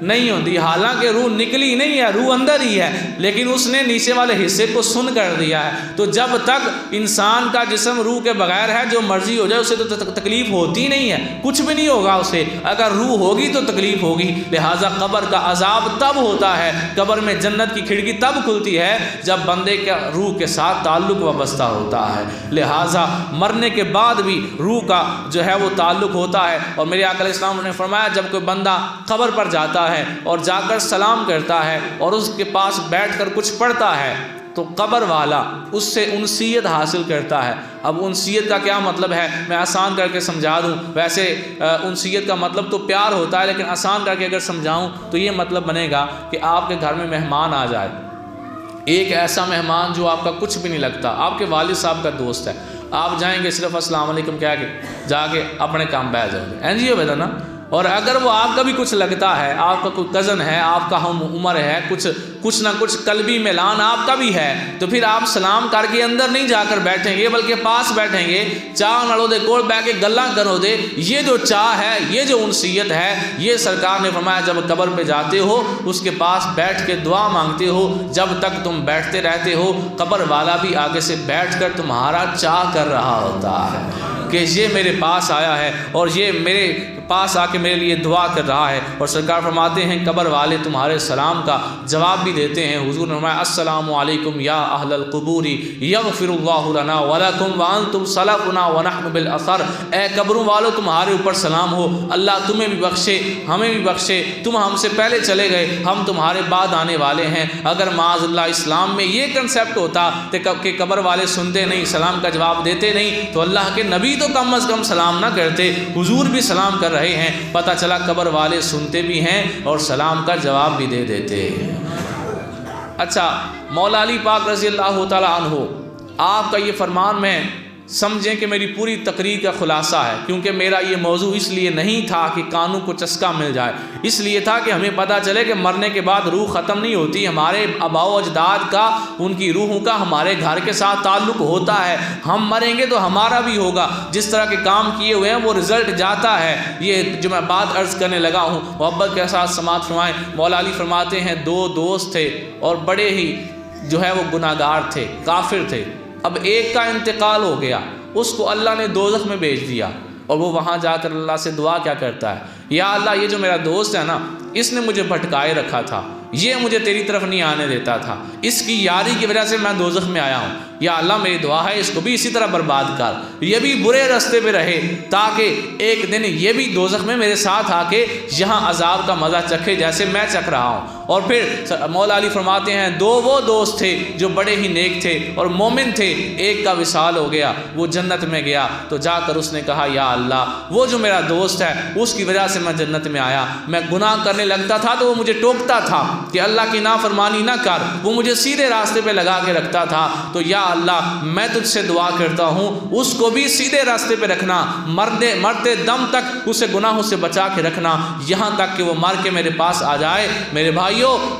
نہیں ہوتی، حالانکہ روح نکلی نہیں ہے، روح اندر ہی ہے، لیکن اس نے نیچے والے حصے کو سن کر دیا ہے۔ تو جب تک انسان کا جسم روح کے بغیر ہے، جو مرضی ہو جائے اسے تو تکلیف ہوتی نہیں ہے، کچھ بھی نہیں ہوگا اسے۔ اگر روح ہوگی تو تکلیف ہوگی۔ لہٰذا قبر کا عذاب تب ہوتا ہے، قبر میں جنت کی کھڑکی تب کھلتی ہے جب بندے کا روح کے ساتھ تعلق وابستہ ہوتا ہے۔ لہٰذا مرنے کے بعد بھی روح کا جو ہے وہ تعلق ہوتا ہے۔ اور میرے آقا علیہ السلام نے فرمایا جب کوئی بندہ قبر پر جاتا ہے اور جا کر سلام کرتا ہے اور اس کے پاس بیٹھ کر کچھ پڑھتا ہے تو قبر والا اس سے انسیت حاصل کرتا ہے۔ اب انسیت کا کیا مطلب ہے میں آسان کر کے سمجھا دوں۔ ویسے انسیت کا مطلب تو پیار ہوتا ہے، لیکن آسان کر کے اگر سمجھاؤں تو یہ مطلب بنے گا کہ آپ کے گھر میں مہمان آ جائے، ایک ایسا مہمان جو آپ کا کچھ بھی نہیں لگتا، آپ کے والد صاحب کا دوست ہے، آپ جائیں گے صرف السلام علیکم کہہ کے جا کے اپنے کام بیٹھ جاؤ گے، این جی ہو بیٹا نا۔ اور اگر وہ آپ کا بھی کچھ لگتا ہے، آپ کا کوئی کزن ہے، آپ کا ہم عمر ہے، کچھ نہ کچھ قلبی میلان آپ کا بھی ہے، تو پھر آپ سلام کر کے اندر نہیں جا کر بیٹھیں گے بلکہ پاس بیٹھیں گے، چاہ نڑو دے کول بیٹھ کے گلاں کرو دے۔ یہ جو چاہ ہے، یہ جو انسیت ہے، یہ سرکار نے فرمایا جب قبر پہ جاتے ہو اس کے پاس بیٹھ کے دعا مانگتے ہو، جب تک تم بیٹھتے رہتے ہو قبر والا بھی آگے سے بیٹھ کر تمہارا چاہ کر رہا ہوتا ہے کہ یہ میرے پاس آیا ہے اور یہ میرے پاس آ کے میرے لیے دعا کر رہا ہے۔ اور سرکار فرماتے ہیں قبر والے تمہارے سلام کا جواب بھی دیتے ہیں۔ حضور نے فرمایا السلام علیکم یا اہل القبور یغفر اللہ لنا ولکم وانتم سلفنا ونحن بالاثر، اے قبروں والو تمہارے اوپر سلام ہو، اللہ تمہیں بھی بخشے ہمیں بھی بخشے، تم ہم سے پہلے چلے گئے، ہم تمہارے بعد آنے والے ہیں۔ اگر معاذ اللہ اسلام میں یہ کنسیپٹ ہوتا کہ قبر والے سنتے نہیں، سلام کا جواب دیتے نہیں، تو اللہ کے نبی تو کم از کم سلام نہ کرتے، حضور بھی سلام کر رہے ہیں، پتہ چلا قبر والے سنتے بھی ہیں اور سلام کا جواب بھی دے دیتے ہیں۔ اچھا، مولا علی پاک رضی اللہ تعالیٰ عنہ آپ کا یہ فرمان میں سمجھیں کہ میری پوری تقریر کا خلاصہ ہے، کیونکہ میرا یہ موضوع اس لیے نہیں تھا کہ کانوں کو چسکا مل جائے، اس لیے تھا کہ ہمیں پتہ چلے کہ مرنے کے بعد روح ختم نہیں ہوتی، ہمارے آباء و اجداد کا، ان کی روحوں کا ہمارے گھر کے ساتھ تعلق ہوتا ہے، ہم مریں گے تو ہمارا بھی ہوگا، جس طرح کے کام کیے ہوئے ہیں وہ رزلٹ جاتا ہے۔ یہ جو میں بات عرض کرنے لگا ہوں محبت کے ساتھ سماعت فرمائیں۔ مولا علی فرماتے ہیں دو دوست تھے اور بڑے ہی جو ہے وہ گناہ گار تھے، کافر تھے۔ اب ایک کا انتقال ہو گیا، اس کو اللہ نے دوزخ میں بھیج دیا، اور وہ وہاں جا کر اللہ سے دعا کیا کرتا ہے، یا اللہ یہ جو میرا دوست ہے نا، اس نے مجھے بھٹکائے رکھا تھا، یہ مجھے تیری طرف نہیں آنے دیتا تھا، اس کی یاری کی وجہ سے میں دوزخ میں آیا ہوں، یا اللہ میری دعا ہے اس کو بھی اسی طرح برباد کر، یہ بھی برے راستے پہ رہے تاکہ ایک دن یہ بھی دوزخ میں میرے ساتھ آ کے یہاں عذاب کا مزہ چکھے جیسے میں چکھ رہا ہوں۔ اور پھر مولا علی فرماتے ہیں دو وہ دوست تھے جو بڑے ہی نیک تھے اور مومن تھے، ایک کا وصال ہو گیا، وہ جنت میں گیا، تو جا کر اس نے کہا یا اللہ وہ جو میرا دوست ہے اس کی وجہ سے میں جنت میں آیا، میں گناہ کرنے لگتا تھا تو وہ مجھے ٹوکتا تھا کہ اللہ کی نافرمانی نہ کر، وہ مجھے سیدھے راستے پہ لگا کے رکھتا تھا، تو یا اللہ میں تجھ سے دعا کرتا ہوں اس کو بھی سیدھے راستے پہ رکھنا، مرتے دم تک اسے گناہوں سے بچا کے رکھنا، یہاں تک کہ وہ مر کے میرے پاس آ جائے۔ میرے بھائیو،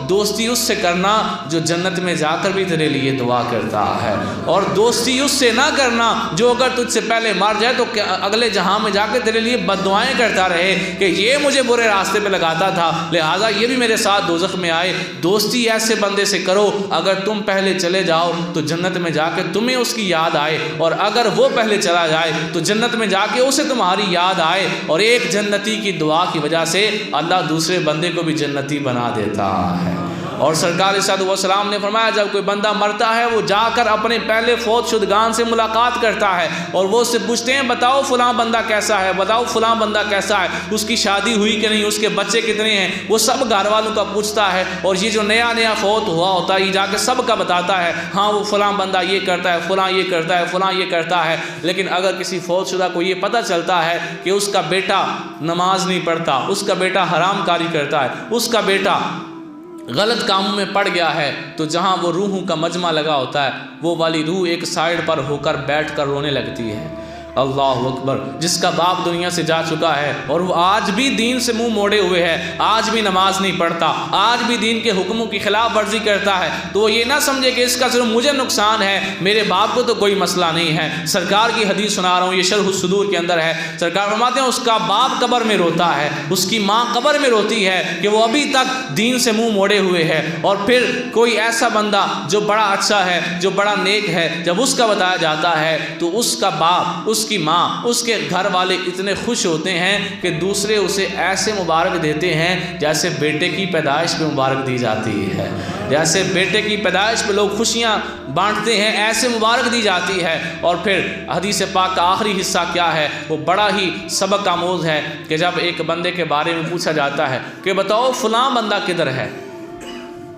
دوستی اس سے کرنا جو جنت میں جا کر بھی تیرے لیے دعا کرتا ہے، اور دوستی اس سے نہ کرنا جو اگر تجھ سے پہلے مر جائے تو اگلے جہاں میں جا کے تیرے لیے بد دعائیں کرتا رہے کہ یہ مجھے برے راستے پہ لگاتا تھا لہٰذا یہ بھی میرے ساتھ دوزخ میں آئے۔ دوستی ایسے بندے سے کرو اگر تم پہلے چلے جاؤ تو جنت میں جا کے تمہیں اس کی یاد آئے، اور اگر وہ پہلے چلا جائے تو جنت میں جا کے اسے تمہاری یاد آئے، اور ایک جنتی کی دعا کی وجہ سے اللہ دوسرے بندے کو بھی جنتی بنا دیتا ہے۔ اور سرکار صلی اللہ علیہ وسلم نے فرمایا جب کوئی بندہ مرتا ہے وہ جا کر اپنے پہلے فوت شدگان سے ملاقات کرتا ہے، اور وہ اس سے پوچھتے ہیں بتاؤ فلاں بندہ کیسا ہے، بتاؤ فلاں بندہ کیسا ہے، اس کی شادی ہوئی کہ نہیں، اس کے بچے کتنے ہیں، وہ سب گھر والوں کا پوچھتا ہے، اور یہ جو نیا فوت ہوا ہوتا ہے یہ جا کے سب کا بتاتا ہے، ہاں وہ فلاں بندہ یہ کرتا ہے، فلاں یہ کرتا ہے، فلاں یہ کرتا ہے۔ لیکن اگر کسی فوت شدہ کو یہ پتہ چلتا ہے کہ اس کا بیٹا نماز نہیں پڑھتا، اس کا بیٹا حرام کاری کرتا ہے، اس کا بیٹا غلط کاموں میں پڑ گیا ہے، تو جہاں وہ روحوں کا مجمع لگا ہوتا ہے وہ والی روح ایک سائیڈ پر ہو کر بیٹھ کر رونے لگتی ہے۔ اللہ اکبر، جس کا باپ دنیا سے جا چکا ہے اور وہ آج بھی دین سے منہ موڑے ہوئے ہے، آج بھی نماز نہیں پڑھتا، آج بھی دین کے حکموں کی خلاف ورزی کرتا ہے، تو وہ یہ نہ سمجھے کہ اس کا صرف مجھے نقصان ہے، میرے باپ کو تو کوئی مسئلہ نہیں ہے۔ سرکار کی حدیث سنا رہا ہوں، یہ شرح الصدور کے اندر ہے، سرکار فرماتے ہیں اس کا باپ قبر میں روتا ہے، اس کی ماں قبر میں روتی ہے کہ وہ ابھی تک دین سے منہ موڑے ہوئے ہے، اور پھر کوئی ایسا بندہ جو بڑا اچھا ہے، جو بڑا نیک ہے، جب اس کا بتایا جاتا ہے تو اس کا باپ، اس کی ماں، اس کے گھر والے اتنے خوش ہوتے ہیں کہ دوسرے اسے ایسے مبارک دیتے ہیں جیسے بیٹے کی پیدائش پہ مبارک دی جاتی ہے، جیسے بیٹے کی پیدائش پہ لوگ خوشیاں بانٹتے ہیں ایسے مبارک دی جاتی ہے۔ اور پھر حدیث پاک کا آخری حصہ کیا ہے، وہ بڑا ہی سبق آموز ہے کہ جب ایک بندے کے بارے میں پوچھا جاتا ہے کہ بتاؤ فلاں بندہ کدھر ہے،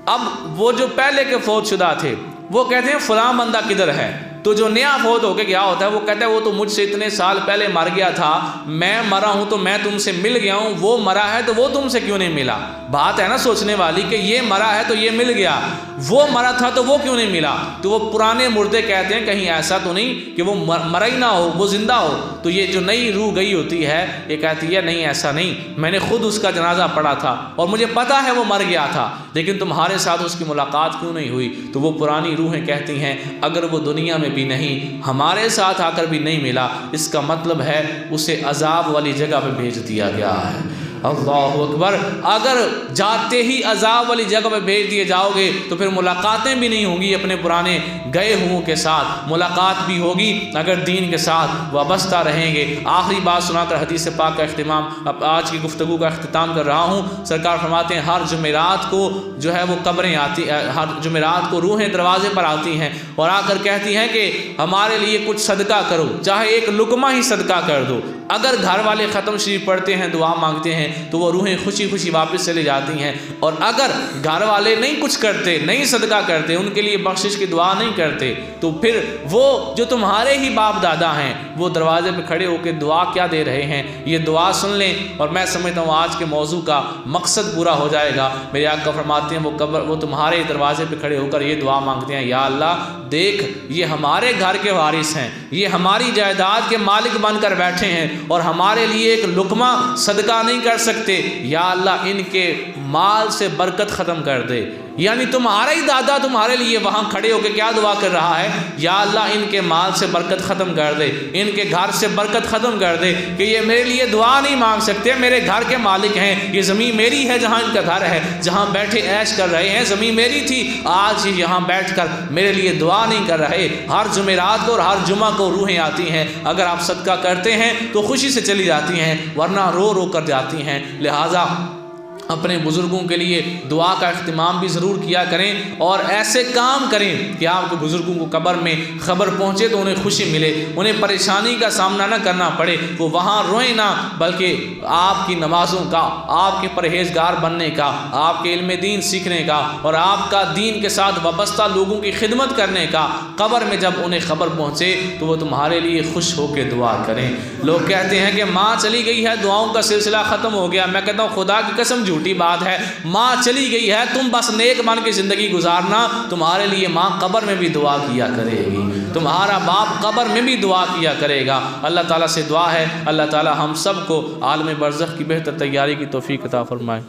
اب وہ جو پہلے کے فوت شدہ تھے وہ کہتے ہیں فلاں بندہ کدھر ہے، تو جو نیا فوت ہو کے گیا ہوتا ہے وہ کہتا ہے وہ تو مجھ سے اتنے سال پہلے مر گیا تھا، میں مرا ہوں تو میں تم سے مل گیا ہوں، وہ مرا ہے تو وہ تم سے کیوں نہیں ملا۔ بات ہے نا سوچنے والی کہ یہ مرا ہے تو یہ مل گیا، وہ مرا تھا تو وہ کیوں نہیں ملا۔ تو وہ پرانے مردے کہتے ہیں کہیں ایسا تو نہیں کہ وہ مرا ہی نہ ہو، وہ زندہ ہو۔ تو یہ جو نئی روح گئی ہوتی ہے یہ کہتی ہے نہیں ایسا نہیں، میں نے خود اس کا جنازہ پڑھا تھا اور مجھے پتا ہے وہ مر گیا تھا، لیکن تمہارے ساتھ اس کی ملاقات کیوں نہیں ہوئی۔ تو وہ پرانی روحیں کہتی ہیں اگر وہ دنیا میں بھی نہیں، ہمارے ساتھ آ کر بھی نہیں ملا، اس کا مطلب ہے اسے عذاب والی جگہ پہ بھیج دیا گیا ہے۔ اللہ اکبر، اگر جاتے ہی عذاب والی جگہ پہ بھیج دیے جاؤ گے تو پھر ملاقاتیں بھی نہیں ہوں گی اپنے پرانے گئے ہوں کے ساتھ، ملاقات بھی ہوگی اگر دین کے ساتھ وابستہ رہیں گے۔ آخری بات سنا کر حدیث پاک کا اختتام، اب آج کی گفتگو کا اختتام کر رہا ہوں۔ سرکار فرماتے ہیں ہر جمعرات کو جو ہے وہ قبریں آتی، ہر جمعرات کو روحیں دروازے پر آتی ہیں اور آ کر کہتی ہیں کہ ہمارے لیے کچھ صدقہ کرو، چاہے ایک لقمہ ہی صدقہ کر دو۔ اگر گھر والے ختم شریف پڑھتے ہیں، دعا مانگتے ہیں تو وہ روحیں خوشی خوشی واپس چلی جاتی ہیں۔ اور اگر گھر والے نہیں کچھ کرتے، نہیں صدقہ کرتے، ان کے لیے بخشش کی دعا نہیں کرتے، تو پھر وہ جو تمہارے ہی باپ دادا ہیں وہ دروازے پہ کھڑے ہو کے دعا کیا دے رہے ہیں؟ یہ دعا سن لیں، اور میں سمجھتا ہوں آج کے موضوع کا مقصد پورا ہو جائے گا۔ میرے آقا فرماتے ہیں وہ تمہارے دروازے پہ کھڑے ہو کر یہ دعا مانگتے ہیں، یا اللہ دیکھ یہ ہمارے گھر کے وارث ہیں، یہ ہماری جائیداد کے مالک بن کر بیٹھے ہیں اور ہمارے لیے ایک لقمہ صدقہ نہیں کر سکتے، یا اللہ ان کے مال سے برکت ختم کر دے۔ یعنی تمہارا ہی دادا تمہارے لیے وہاں کھڑے ہو کے کیا دعا کر رہا ہے؟ یا اللہ ان کے مال سے برکت ختم کر دے، ان کے گھر سے برکت ختم کر دے، کہ یہ میرے لیے دعا نہیں مانگ سکتے، میرے گھر کے مالک ہیں، یہ زمین میری ہے جہاں ان کا گھر ہے، جہاں بیٹھے عیش کر رہے ہیں، زمین میری تھی، آج ہی یہاں بیٹھ کر میرے لیے دعا نہیں کر رہے۔ ہر جمعرات کو اور ہر جمعہ کو روحیں آتی ہیں، اگر آپ صدقہ کرتے ہیں تو خوشی سے چلی جاتی ہیں، ورنہ رو رو کر جاتی ہیں۔ لہٰذا اپنے بزرگوں کے لیے دعا کا اہتمام بھی ضرور کیا کریں، اور ایسے کام کریں کہ آپ کے بزرگوں کو قبر میں خبر پہنچے تو انہیں خوشی ملے، انہیں پریشانی کا سامنا نہ کرنا پڑے، وہ وہاں روئیں نہ، بلکہ آپ کی نمازوں کا، آپ کے پرہیزگار بننے کا، آپ کے علم دین سیکھنے کا اور آپ کا دین کے ساتھ وابستہ لوگوں کی خدمت کرنے کا قبر میں جب انہیں خبر پہنچے تو وہ تمہارے لیے خوش ہو کے دعا کریں۔ لوگ کہتے ہیں کہ ماں چلی گئی ہے، دعاؤں کا سلسلہ ختم ہو گیا۔ میں کہتا ہوں خدا کی قسم جھوٹی بات ہے، ماں چلی گئی ہے، تم بس نیک بن کے زندگی گزارنا، تمہارے لیے ماں قبر میں بھی دعا کیا کرے گی، تمہارا باپ قبر میں بھی دعا کیا کرے گا۔ اللہ تعالیٰ سے دعا ہے اللہ تعالیٰ ہم سب کو عالم برزخ کی بہتر تیاری کی توفیق عطا فرمائے۔